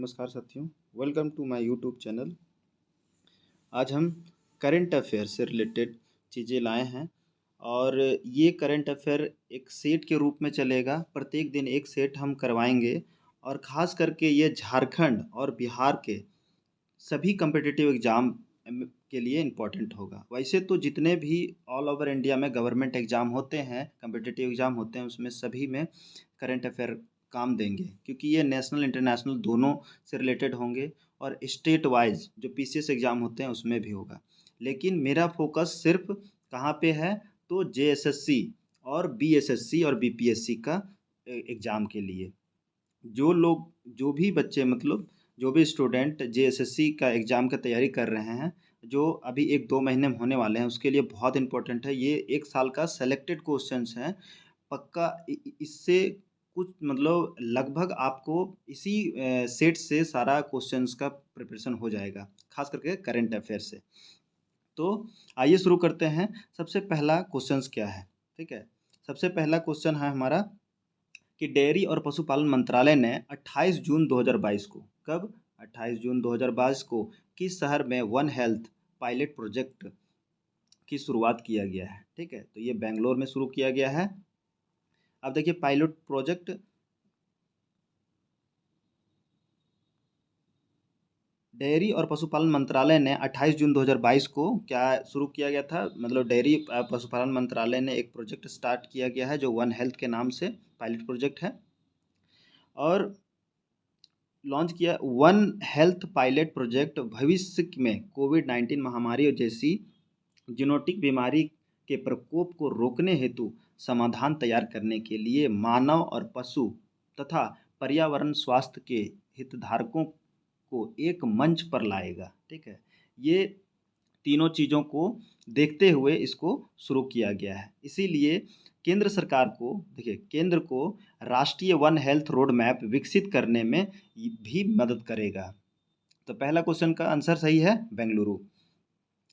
नमस्कार साथियों, welcome to my YouTube channel. आज हम करंट अफेयर से रिलेटेड चीज़ें लाए हैं और ये करंट अफेयर एक सेट के रूप में चलेगा। प्रत्येक दिन एक सेट हम करवाएंगे और ख़ास करके ये झारखंड और बिहार के सभी कम्पिटिटिव एग्ज़ाम के लिए इम्पोर्टेंट होगा। वैसे तो जितने भी ऑल ओवर इंडिया में गवर्नमेंट एग्ज़ाम होते हैं, कम्पिटिटिव एग्ज़ाम होते हैं, उसमें सभी में करंट अफेयर काम देंगे क्योंकि ये नेशनल इंटरनेशनल दोनों से रिलेटेड होंगे और स्टेट वाइज जो पीसीएस एग्ज़ाम होते हैं उसमें भी होगा। लेकिन मेरा फोकस सिर्फ कहाँ पे है, तो जेएसएससी और बीएसएससी और बीपीएससी का एग्ज़ाम के लिए जो लोग जो भी बच्चे मतलब जो भी स्टूडेंट जेएसएससी का एग्ज़ाम का तैयारी कर रहे हैं, जो अभी 1-2 महीने में होने वाले हैं, उसके लिए बहुत इम्पोर्टेंट है। ये 1 साल का सेलेक्टेड क्वेश्चंस हैं। पक्का इससे कुछ मतलब लगभग आपको इसी सेट से सारा क्वेश्चंस का प्रिपरेशन हो जाएगा, खास करके करंट अफेयर से। तो आइए शुरू करते हैं। सबसे पहला क्वेश्चंस क्या है, ठीक है। सबसे पहला क्वेश्चन है हमारा कि डेयरी और पशुपालन मंत्रालय ने 28 जून 2022 को, कब, 28 जून 2022 को किस शहर में वन हेल्थ पायलट प्रोजेक्ट की शुरुआत किया गया है, ठीक है। तो ये बेंगलोर में शुरू किया गया है। अब देखिए पायलट प्रोजेक्ट डेयरी और पशुपालन मंत्रालय ने 28 जून 2022 को क्या शुरू किया गया था, मतलब डेयरी पशुपालन मंत्रालय ने एक प्रोजेक्ट स्टार्ट किया गया है जो वन हेल्थ के नाम से पायलट प्रोजेक्ट है और लॉन्च किया। वन हेल्थ पायलट प्रोजेक्ट भविष्य में कोविड-19 महामारी जैसी जीनोटिक बीमारी के प्रकोप को रोकने हेतु समाधान तैयार करने के लिए मानव और पशु तथा पर्यावरण स्वास्थ्य के हितधारकों को एक मंच पर लाएगा, ठीक है। ये तीनों चीज़ों को देखते हुए इसको शुरू किया गया है। इसीलिए केंद्र सरकार को, देखिए केंद्र को राष्ट्रीय वन हेल्थ रोड मैप विकसित करने में भी मदद करेगा। तो पहला क्वेश्चन का आंसर सही है बेंगलुरु।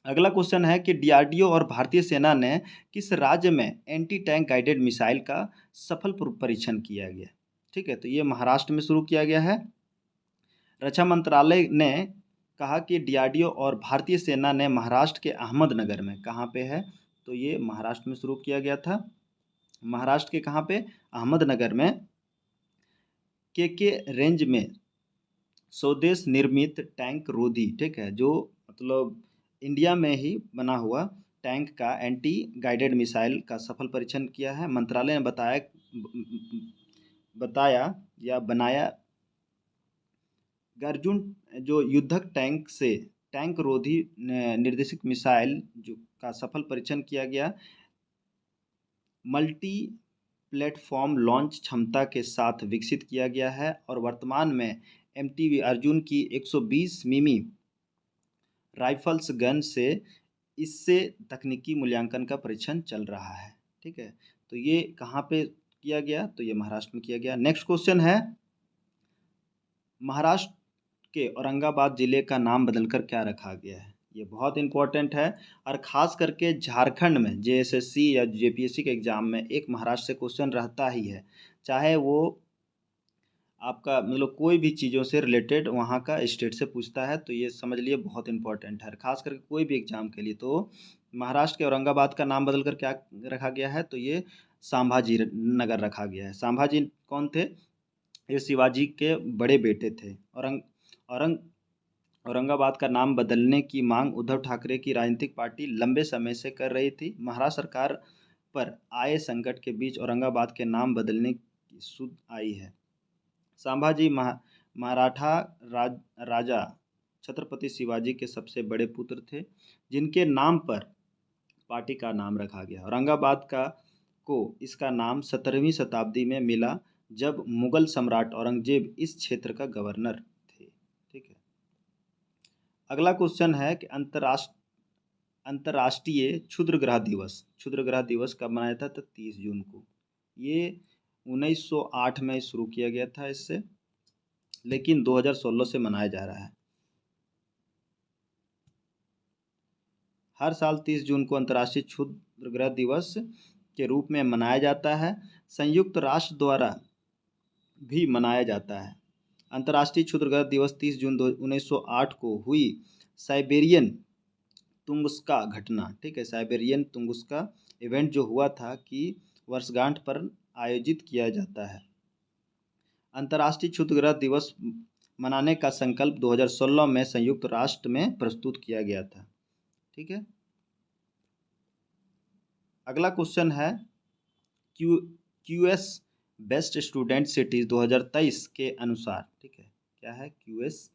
अगला क्वेश्चन है कि डीआरडीओ और भारतीय सेना ने किस राज्य में एंटी टैंक गाइडेड मिसाइल का सफल परीक्षण किया गया, ठीक है। तो ये महाराष्ट्र में शुरू किया गया है। रक्षा मंत्रालय ने कहा कि डीआरडीओ और भारतीय सेना ने महाराष्ट्र के अहमदनगर में, कहाँ पे है, तो ये महाराष्ट्र में शुरू किया गया था। महाराष्ट्र के कहाँ पे, अहमदनगर में के रेंज में स्वदेश निर्मित टैंक रोधी, ठीक है, जो मतलब इंडिया में ही बना हुआ टैंक का एंटी गाइडेड मिसाइल का सफल परीक्षण किया है। मंत्रालय ने बताया या बनाया अर्जुन जो युद्धक टैंक से टैंक रोधी निर्देशित मिसाइल जो का सफल परीक्षण किया गया। मल्टी प्लेटफॉर्म लॉन्च क्षमता के साथ विकसित किया गया है और वर्तमान में एमटीवी अर्जुन की 120 मिमी राइफल्स गन से इससे तकनीकी मूल्यांकन का परीक्षण चल रहा है, ठीक है। तो ये कहाँ पे किया गया, तो ये महाराष्ट्र में किया गया। नेक्स्ट क्वेश्चन है महाराष्ट्र के औरंगाबाद ज़िले का नाम बदलकर क्या रखा गया है। ये बहुत इम्पोर्टेंट है और ख़ास करके झारखंड में जेएसएससी या जेपीएससी के एग्ज़ाम में एक महाराष्ट्र से क्वेश्चन रहता ही है, चाहे वो आपका मतलब कोई भी चीज़ों से रिलेटेड वहाँ का स्टेट से पूछता है। तो ये समझ लिए बहुत इंपॉर्टेंट है, खास करके कोई भी एग्ज़ाम के लिए। तो महाराष्ट्र के औरंगाबाद का नाम बदलकर क्या रखा गया है, तो ये संभाजी नगर रखा गया है। संभाजी कौन थे, ये शिवाजी के बड़े बेटे थे। औरंग औरंगाबाद का नाम बदलने की मांग उद्धव ठाकरे की राजनीतिक पार्टी लंबे समय से कर रही थी। महाराष्ट्र सरकार पर आए संकट के बीच औरंगाबाद के नाम बदलने की सुध आई है। संभाजी मराठा राजा छत्रपति शिवाजी के सबसे बड़े पुत्र थे, जिनके नाम पर पार्टी का नाम रखा गया। औरंगाबाद का को इसका नाम 17वीं शताब्दी में मिला, जब मुगल सम्राट औरंगजेब इस क्षेत्र का गवर्नर थे, ठीक है। अगला क्वेश्चन है कि अंतर्राष्ट्रीय क्षुद्र ग्रह दिवस कब मनाया था, तो 30 जून को। ये 1908 में शुरू किया गया था इससे, लेकिन 2016 से मनाया जा रहा है। हर साल 30 जून को अंतर्राष्ट्रीय क्षुद्र ग्रह दिवस के रूप में मनाया जाता है। संयुक्त राष्ट्र द्वारा भी मनाया जाता है अंतर्राष्ट्रीय क्षुद्रग्रह दिवस 30 जून 1908 को हुई साइबेरियन तुंगस्का घटना, ठीक है, साइबेरियन तुंगस्का इवेंट जो हुआ था कि वर्षगांठ पर आयोजित किया जाता है। अंतर्राष्ट्रीय क्षुद्रग्रह दिवस मनाने का संकल्प 2016 में संयुक्त राष्ट्र में प्रस्तुत किया गया था, ठीक है। अगला क्वेश्चन है क्यूएस बेस्ट स्टूडेंट सिटीज 2023 के अनुसार, ठीक है, क्या है QS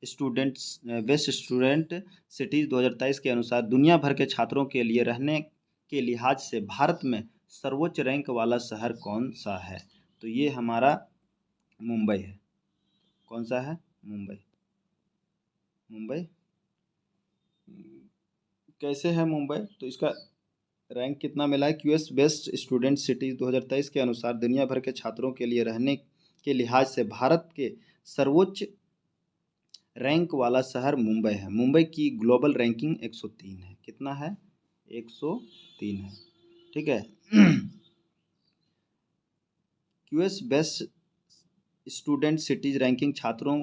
students best student cities 2023 के अनुसार दुनिया भर के छात्रों के लिए रहने के लिहाज से भारत में सर्वोच्च रैंक वाला शहर कौन सा है? तो ये हमारा मुंबई है। कौन सा है? मुंबई। मुंबई कैसे है मुंबई? तो इसका रैंक कितना मिला है? क्यूएस बेस्ट स्टूडेंट सिटीज 2023 के अनुसार दुनिया भर के छात्रों के लिए रहने के लिहाज से भारत के सर्वोच्च रैंक वाला शहर मुंबई है। मुंबई की ग्लोबल रैंकिंग 103 है। कितना है? 103 है, ठीक है। QS best student cities ranking छात्रों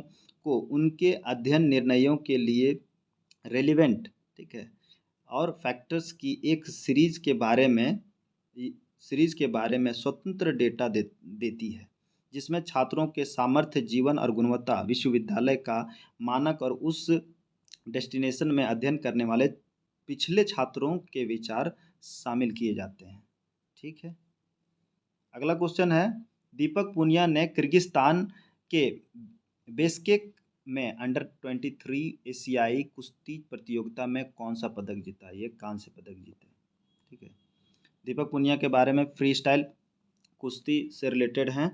को उनके अध्ययन निर्णयों के लिए रेलिवेंट, ठीक है, और फैक्टर्स की एक सीरीज के बारे में स्वतंत्र डेटा देती है, जिसमें छात्रों के सामर्थ्य, जीवन और गुणवत्ता, विश्वविद्यालय का मानक और उस डेस्टिनेशन में अध्ययन करने वाले पिछले छात्रों के विचार शामिल किए जाते हैं, ठीक है। अगला क्वेश्चन है दीपक पुनिया ने किर्गिस्तान के बेशकेक में अंडर-23 एशियाई कुश्ती प्रतियोगिता में कौन सा पदक जीता? ये कांस्य पदक जीते, ठीक है। दीपक पुनिया के बारे में फ्री स्टाइल कुश्ती से रिलेटेड हैं,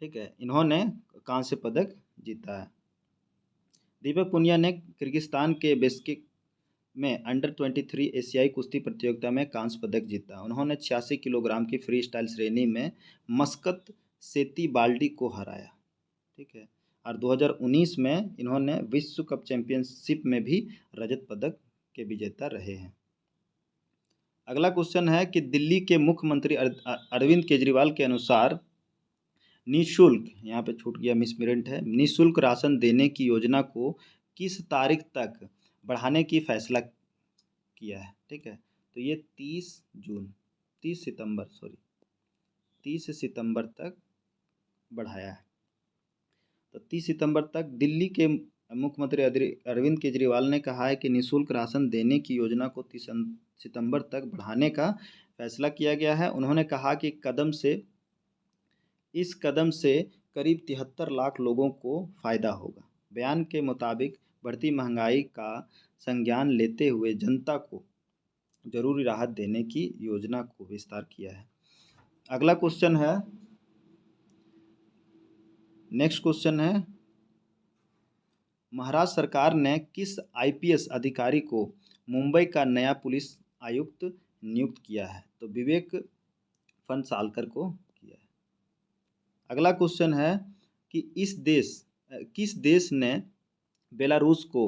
ठीक है, इन्होंने कांस्य पदक जीता है। दीपक पुनिया ने किर्गिस्तान के बेशकेक में अंडर-23 एशियाई कुश्ती प्रतियोगिता में कांस्य पदक जीता। उन्होंने 86 किलोग्राम की फ्री स्टाइल श्रेणी में मस्कत सेतीबाल्डी को हराया, ठीक है, और 2019 में इन्होंने विश्व कप चैंपियनशिप में भी रजत पदक के विजेता रहे हैं। अगला क्वेश्चन है कि दिल्ली के मुख्यमंत्री अरविंद केजरीवाल के अनुसार निःशुल्क, यहाँ पे छूट गया, मिसप्रिंट है, निःशुल्क राशन देने की योजना को किस तारीख तक बढ़ाने की फैसला किया है, ठीक है। तो ये 30 सितंबर तक बढ़ाया है। तो 30 सितंबर तक दिल्ली के मुख्यमंत्री अरविंद केजरीवाल ने कहा है कि निःशुल्क राशन देने की योजना को 30 सितंबर तक बढ़ाने का फैसला किया गया है। उन्होंने कहा कि इस कदम से करीब 73 लाख लोगों को फ़ायदा होगा। बयान के मुताबिक बढ़ती महंगाई का संज्ञान लेते हुए जनता को जरूरी राहत देने की योजना को विस्तार किया है। अगला क्वेश्चन है, नेक्स्ट क्वेश्चन है, महाराष्ट्र सरकार ने किस आईपीएस अधिकारी को मुंबई का नया पुलिस आयुक्त नियुक्त किया है? तो विवेक फणसालकर को किया है। अगला क्वेश्चन है कि किस देश ने बेलारूस को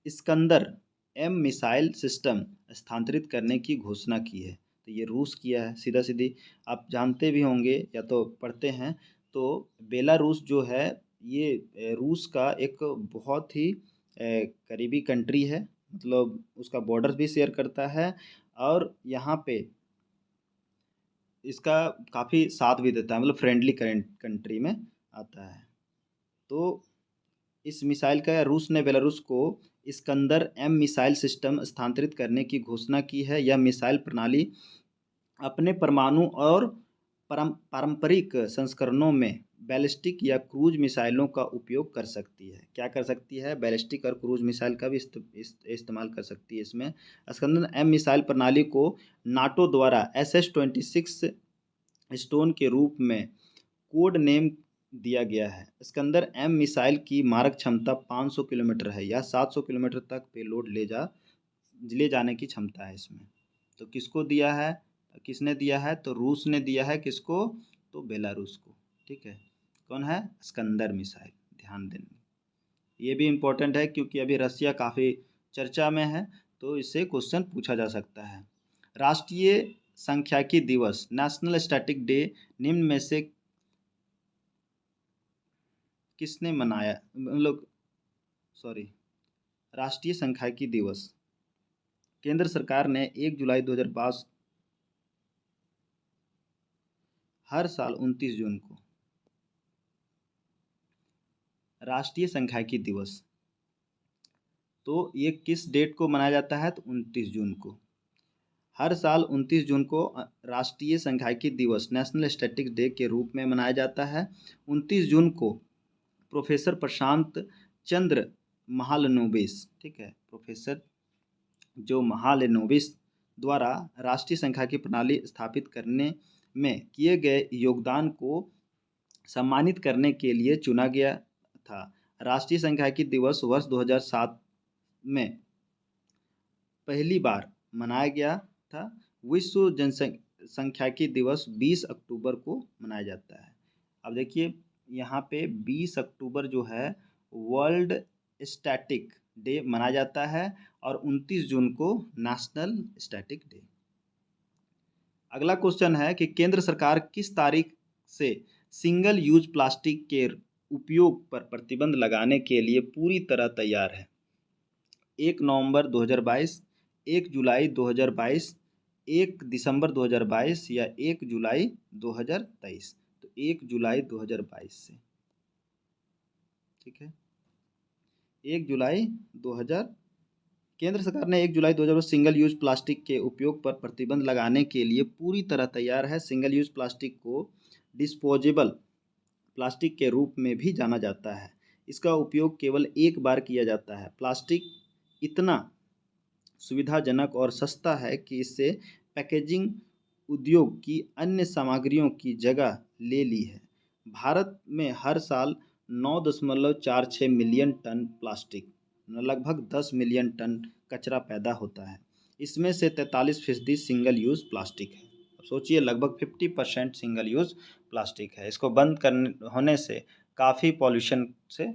इस्कंदर एम मिसाइल सिस्टम स्थानांतरित करने की घोषणा की है? तो ये रूस किया है। सीधा सीधी आप जानते भी होंगे या तो पढ़ते हैं। तो बेलारूस जो है ये रूस का एक बहुत ही करीबी कंट्री है, मतलब उसका बॉर्डर भी शेयर करता है और यहाँ पे इसका काफ़ी साथ भी देता है, मतलब फ्रेंडली कंट्री में आता है। तो इस मिसाइल का रूस ने बेलारूस को इस्कंदर एम मिसाइल सिस्टम स्थानांतरित करने की घोषणा की है। यह मिसाइल प्रणाली अपने परमाणु और पारंपरिक संस्करणों में बैलिस्टिक या क्रूज मिसाइलों का उपयोग कर सकती है। क्या कर सकती है? बैलिस्टिक और क्रूज मिसाइल का भी इस्तेमाल कर सकती है। इसमें इस्कंदर एम मिसाइल प्रणाली को नाटो द्वारा SS-26 स्टोन के रूप में कोड नेम दिया गया है। इस्कंदर एम मिसाइल की मारक क्षमता 500 किलोमीटर है या 700 किलोमीटर तक पेलोड ले जाने की क्षमता है इसमें। तो किसने दिया है? तो रूस ने दिया है। किसको? तो बेलारूस को, ठीक है। कौन है? इस्कंदर मिसाइल, ध्यान देना। ये भी इम्पोर्टेंट है क्योंकि अभी रसिया काफ़ी चर्चा में है, तो इससे क्वेश्चन पूछा जा सकता है। राष्ट्रीय सांख्यिकी दिवस, नेशनल स्टैटिक डे, निम्न में से किसने मनाया, मतलब सॉरी, राष्ट्रीय सांख्यिकी दिवस केंद्र सरकार ने 1 जुलाई 2005 हर साल 29 जून को राष्ट्रीय सांख्यिकी दिवस, तो ये किस डेट को मनाया जाता है, तो 29 जून को। हर साल 29 जून को राष्ट्रीय सांख्यिकी दिवस नेशनल स्टैटिस्टिक्स डे के रूप में मनाया जाता है। 29 जून को प्रोफेसर प्रशांत चंद्र महालनोबिस, ठीक है, प्रोफेसर जो महालनोबिस द्वारा राष्ट्रीय सांख्यिकी प्रणाली स्थापित करने में किए गए योगदान को सम्मानित करने के लिए चुना गया था। राष्ट्रीय सांख्यिकी दिवस वर्ष 2007 में पहली बार मनाया गया था। विश्व जनसंख्यिकी दिवस 20 अक्टूबर को मनाया जाता है। अब देखिए यहाँ पे 20 अक्टूबर जो है वर्ल्ड स्टैटिक डे मनाया जाता है और 29 जून को नेशनल स्टैटिक डे। अगला क्वेश्चन है कि केंद्र सरकार किस तारीख से सिंगल यूज प्लास्टिक के उपयोग पर प्रतिबंध लगाने के लिए पूरी तरह तैयार है। 1 नवंबर 2022, 1 जुलाई 2022, 1 दिसंबर 2022 या 1 जुलाई 2023। तो 1 जुलाई 2022 से, ठीक है, 1 जुलाई 2000 केंद्र सरकार ने 1 जुलाई 2022 सिंगल यूज प्लास्टिक के उपयोग पर प्रतिबंध लगाने के लिए पूरी तरह तैयार है। सिंगल यूज प्लास्टिक को डिस्पोजेबल प्लास्टिक के रूप में भी जाना जाता है। इसका उपयोग केवल एक बार किया जाता है। प्लास्टिक इतना सुविधाजनक और सस्ता है कि इससे पैकेजिंग उद्योग की अन्य सामग्रियों की जगह ले ली है। भारत में हर साल 9.46 मिलियन टन प्लास्टिक, लगभग 10 मिलियन टन कचरा पैदा होता है। इसमें से 43% सिंगल यूज़ प्लास्टिक है। सोचिए, लगभग 50% सिंगल यूज़ प्लास्टिक है। इसको बंद करने होने से काफ़ी पॉल्यूशन से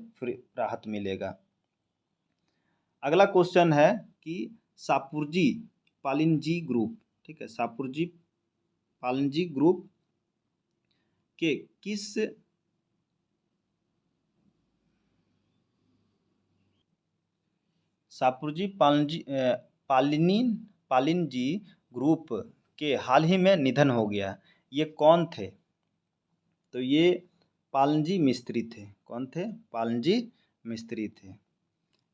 राहत मिलेगा। अगला क्वेश्चन है कि शापूरजी पालिनजी ग्रुप, ठीक है, शापूरजी पालिनजी ग्रुप के किस शापूरजी पालिनजी ग्रुप के हाल ही में निधन हो गया। ये कौन थे? तो ये पालनजी मिस्त्री थे। कौन थे? पालनजी मिस्त्री थे।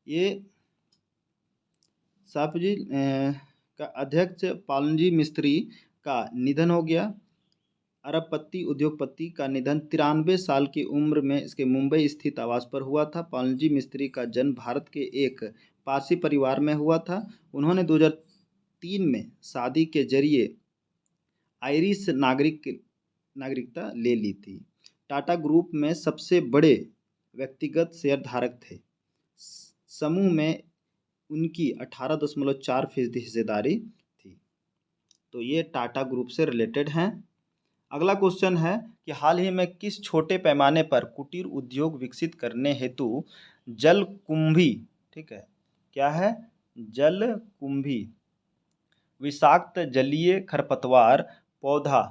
ये शापूरजी का अध्यक्ष पालनजी मिस्त्री का निधन हो गया। अरबपति उद्योगपति का निधन 93 साल की उम्र में इसके मुंबई स्थित आवास पर हुआ था। पालनजी मिस्त्री का जन्म भारत के एक पारसी परिवार में हुआ था। उन्होंने 2003 में शादी के जरिए आयरिश नागरिकता ले ली थी। टाटा ग्रुप में सबसे बड़े व्यक्तिगत शेयरधारक थे। समूह में उनकी 18.4% हिस्सेदारी थी। तो ये टाटा ग्रुप से रिलेटेड हैं। अगला क्वेश्चन है कि हाल ही में किस छोटे पैमाने पर कुटीर उद्योग विकसित करने हेतु जलकुंभी, ठीक है, क्या है? जलकुंभी विषाक्त जलीय खरपतवार पौधा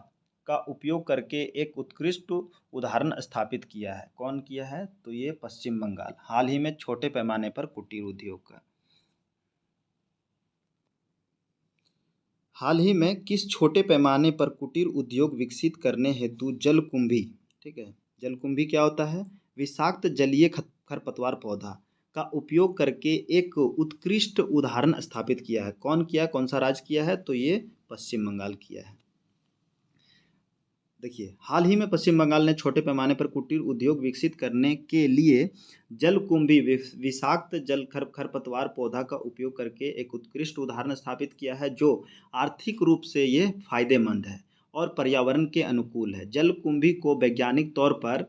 का उपयोग करके एक उत्कृष्ट उदाहरण स्थापित किया है। कौन किया है? तो ये पश्चिम बंगाल। हाल ही में छोटे पैमाने पर कुटीर उद्योग का हाल ही में किस छोटे पैमाने पर कुटीर उद्योग विकसित करने हेतु जलकुंभी, ठीक है, जलकुंभी क्या होता है? विषाक्त जलीय खरपतवार पौधा का उपयोग करके एक उत्कृष्ट उदाहरण स्थापित किया है। कौन किया? कौन सा राज्य किया है? तो ये पश्चिम बंगाल किया है। देखिए, हाल ही में पश्चिम बंगाल ने छोटे पैमाने पर कुटीर उद्योग विकसित करने के लिए जलकुंभी विषाक्त जल खरपतवार पौधा का उपयोग करके एक उत्कृष्ट उदाहरण स्थापित किया है, जो आर्थिक रूप से ये फायदेमंद है और पर्यावरण के अनुकूल है। जलकुंभी को वैज्ञानिक तौर पर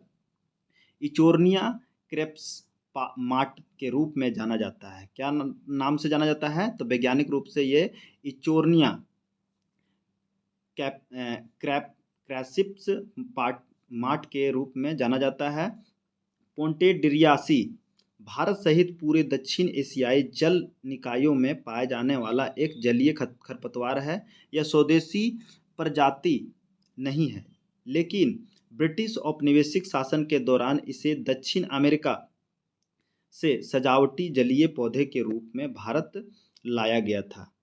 इचोर्निया क्रेप्स माट के रूप में जाना जाता है। क्या नाम से जाना जाता है? तो वैज्ञानिक रूप से ये इचोर्निया क्रैसिप्स माट के रूप में जाना जाता है। पोंटेडिरियासी भारत सहित पूरे दक्षिण एशियाई जल निकायों में पाया जाने वाला एक जलीय खरपतवार है। यह स्वदेशी प्रजाति नहीं है, लेकिन ब्रिटिश औपनिवेशिक शासन के दौरान इसे दक्षिण अमेरिका से सजावटी जलीय पौधे के रूप में भारत लाया गया था।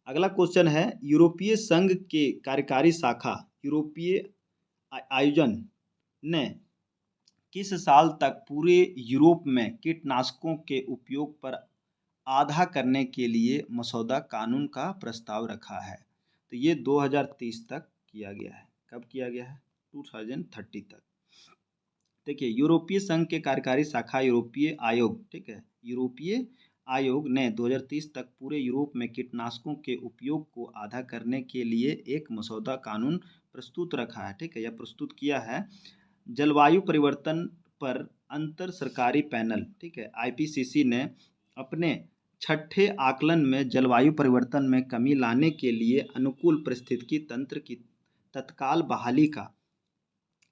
अगला क्वेश्चन है, यूरोपीय संघ के कार्यकारी शाखा यूरोपीय आयोजन ने किस साल तक पूरे यूरोप में कीटनाशकों के उपयोग पर आधा करने के लिए मसौदा कानून का प्रस्ताव रखा है? तो ये 2030 तक किया गया है। कब किया गया है? 2030 तक। देखिए, यूरोपीय संघ के कार्यकारी शाखा यूरोपीय आयोग, ठीक है, यूरोपीय आयोग ने 2030 तक पूरे यूरोप में कीटनाशकों के उपयोग को आधा करने के लिए एक मसौदा कानून प्रस्तुत रखा है, ठीक है, या प्रस्तुत किया है। जलवायु परिवर्तन पर अंतर सरकारी पैनल, ठीक है, आईपीसीसी ने अपने छठे आकलन में जलवायु परिवर्तन में कमी लाने के लिए अनुकूल पारिस्थितिकी तंत्र की तत्काल बहाली का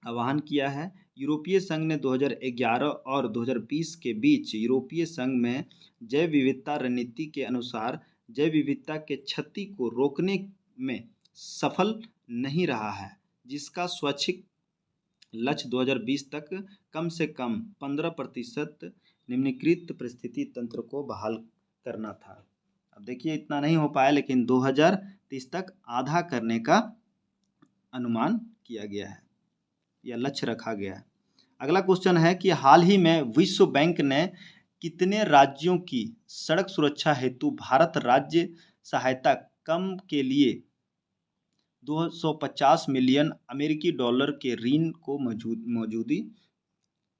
आह्वान किया है। यूरोपीय संघ ने 2011 और 2020 के बीच यूरोपीय संघ में जैव विविधता रणनीति के अनुसार जैव विविधता के क्षति को रोकने में सफल नहीं रहा है, जिसका स्वैच्छिक लक्ष्य 2020 तक कम से कम 15% निम्नीकृत परिस्थिति तंत्र को बहाल करना था। अब देखिए, इतना नहीं हो पाया, लेकिन 2030 तक आधा करने का अनुमान किया गया है या लक्ष्य रखा गया है। अगला क्वेश्चन है कि हाल ही में विश्व बैंक ने कितने राज्यों की सड़क सुरक्षा हेतु भारत राज्य सहायता कम के लिए 250 मिलियन अमेरिकी डॉलर के ऋण को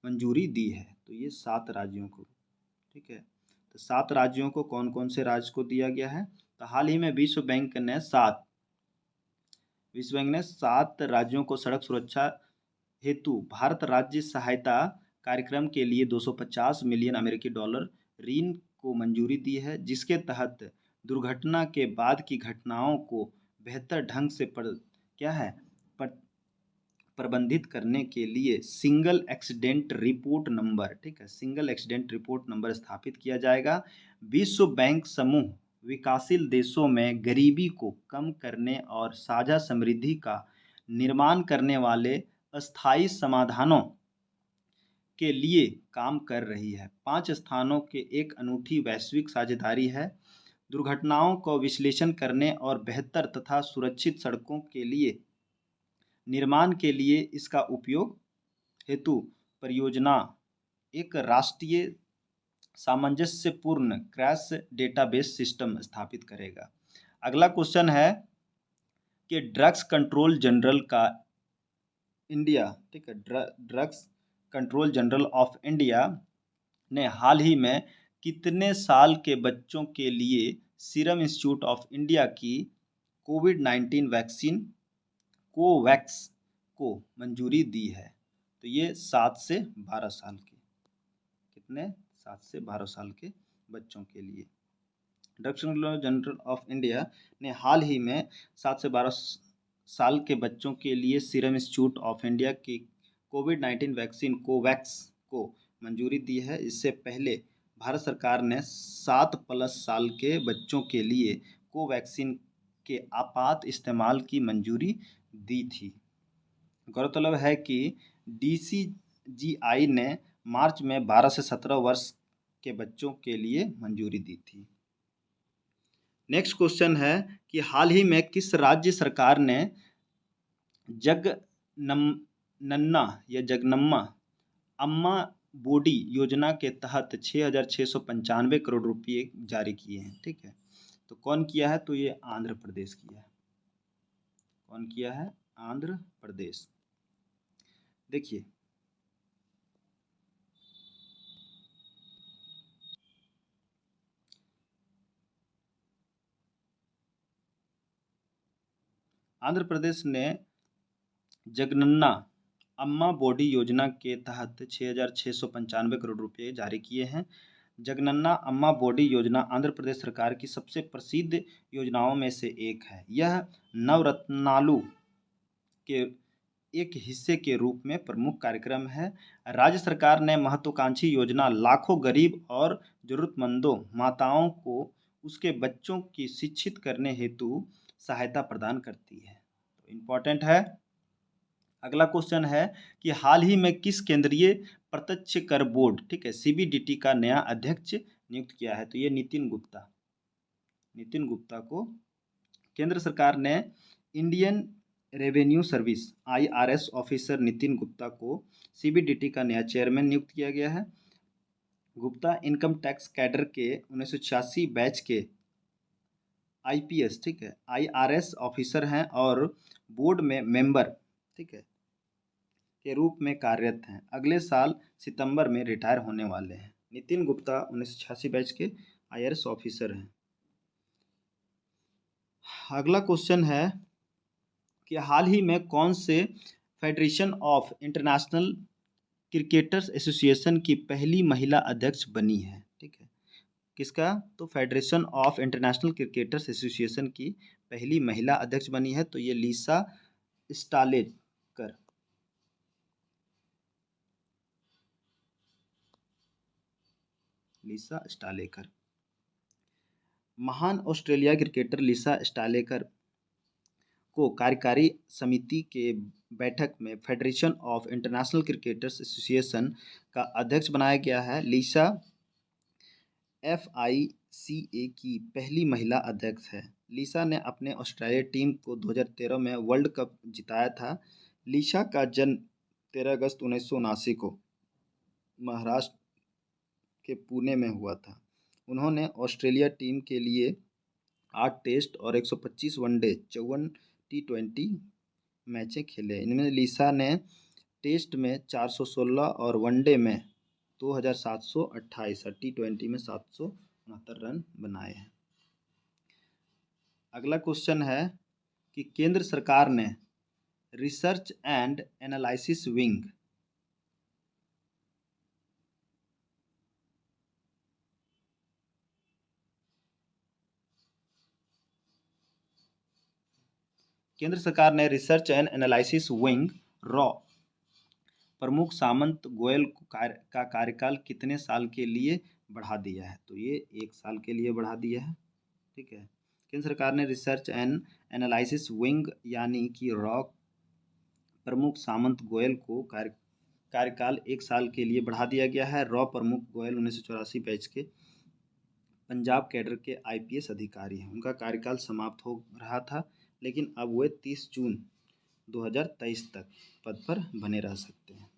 मंजूरी दी है? तो ये 7 राज्यों को, ठीक है। तो 7 राज्यों को, कौन कौन से राज्य को दिया गया है? तो हाल ही में विश्व बैंक ने 7 राज्यों को सड़क सुरक्षा हेतु भारत राज्य सहायता कार्यक्रम के लिए 250 मिलियन अमेरिकी डॉलर ऋण को मंजूरी दी है, जिसके तहत दुर्घटना के बाद की घटनाओं को बेहतर ढंग से प्रबंधित करने के लिए सिंगल एक्सीडेंट रिपोर्ट नंबर, ठीक है, सिंगल एक्सीडेंट रिपोर्ट नंबर स्थापित किया जाएगा। विश्व बैंक समूह विकासशील देशों में गरीबी को कम करने और साझा समृद्धि का निर्माण करने वाले अस्थायी समाधानों के लिए काम कर रही है। 5 स्थानों के एक अनूठी वैश्विक साझेदारी है। दुर्घटनाओं को विश्लेषण करने और बेहतर तथा सुरक्षित सड़कों के लिए निर्माण के लिए इसका उपयोग हेतु परियोजना एक राष्ट्रीय सामंजस्यपूर्ण क्रैश डेटाबेस सिस्टम स्थापित करेगा। अगला क्वेश्चन है कि ड्रग्स कंट्रोल जनरल का इंडिया, ठीक है, drugs control general of India ने हाल ही में कितने साल के बच्चों के लिए सीरम इंस्टीट्यूट ऑफ इंडिया की कोविड-19 वैक्सीन कोवैक्स को मंजूरी दी है? तो ये 7 से 12 साल के, कितने? 7 से 12 साल के बच्चों के लिए drugs controller general of India ने हाल ही में 7 से 12 साल के बच्चों के लिए सीरम इंस्टीट्यूट ऑफ इंडिया की कोविड-19 वैक्सीन कोवैक्स को मंजूरी दी है। इससे पहले भारत सरकार ने 7+ साल के बच्चों के लिए कोवैक्सीन के आपात इस्तेमाल की मंजूरी दी थी। गौरतलब है कि DCGI ने मार्च में 12 से 17 वर्ष के बच्चों के लिए मंजूरी दी थी। नेक्स्ट क्वेश्चन है कि हाल ही में किस राज्य सरकार ने जगनन्ना या जगनम्मा अम्मा बोडी योजना के तहत 6,695 करोड़ रुपये जारी किए हैं, ठीक है। तो कौन किया है? तो ये आंध्र प्रदेश किया है। कौन किया है? आंध्र प्रदेश। देखिए, आंध्र प्रदेश ने जगनन्ना अम्मा बोडी योजना के तहत 6,695 करोड़ रुपये जारी किए हैं। जगनन्ना अम्मा बोडी योजना आंध्र प्रदेश सरकार की सबसे प्रसिद्ध योजनाओं में से एक है। यह नवरत्नालु के एक हिस्से के रूप में प्रमुख कार्यक्रम है। राज्य सरकार ने महत्वाकांक्षी योजना लाखों गरीब और जरूरतमंदों माताओं को उसके बच्चों की शिक्षित करने हेतु सहायता प्रदान करती है। तो इम्पोर्टेंट है, अगला क्वेश्चन है कि हाल ही में किस केंद्रीय प्रत्यक्ष कर बोर्ड, ठीक है, सीबीडीटी का नया अध्यक्ष नियुक्त किया है? तो ये नितिन गुप्ता को केंद्र सरकार ने Indian revenue service IRS officer Nitin Gupta को सीबीडीटी का नया चेयरमैन नियुक्त किया गया है। गुप्ता इनकम टैक्स कैडर के 1986 बैच के आईपीएस, ठीक है, आईआरएस ऑफिसर हैं और बोर्ड में मेंबर, ठीक है, के रूप में कार्यरत हैं। अगले साल सितंबर में रिटायर होने वाले हैं। नितिन गुप्ता 1986 बैच के आईआरएस ऑफिसर हैं। अगला क्वेश्चन है कि हाल ही में कौन से federation of international cricketers association की पहली महिला अध्यक्ष बनी है? ठीक है, किसका? तो federation of international cricketers association की पहली महिला अध्यक्ष बनी है, तो ये लिसा स्टालेकर। महान ऑस्ट्रेलिया क्रिकेटर लिसा स्टालेकर को कार्यकारी समिति के बैठक में federation of international cricketers association का अध्यक्ष बनाया गया है। लिसा FICA की पहली महिला अध्यक्ष है। लिसा ने अपने ऑस्ट्रेलिया टीम को 2013 में वर्ल्ड कप जिताया था। लिसा का जन्म 13 अगस्त 1979 को महाराष्ट्र के पुणे में हुआ था। उन्होंने ऑस्ट्रेलिया टीम के लिए 8 टेस्ट और 125 वनडे 54 T20 मैचें खेले। इनमें लिसा ने टेस्ट में 416 और वनडे में 2728 और T20 में 769 रन बनाए हैं। अगला क्वेश्चन है कि केंद्र सरकार ने research and analysis wing raw प्रमुख सामंत गोयल का कार्यकाल कितने साल के लिए बढ़ा दिया है? तो ये 1 साल के लिए बढ़ा दिया है। ठीक है, केंद्र सरकार ने रिसर्च एंड एनालिसिस विंग यानी कि रॉ प्रमुख सामंत गोयल को कार्यकाल 1 साल के लिए बढ़ा दिया गया है। रॉ प्रमुख गोयल 1984 बैच के पंजाब कैडर के आईपीएस अधिकारी हैं। उनका कार्यकाल समाप्त हो रहा था, लेकिन अब वे 30 जून 2023 तक पद पर बने रह सकते हैं।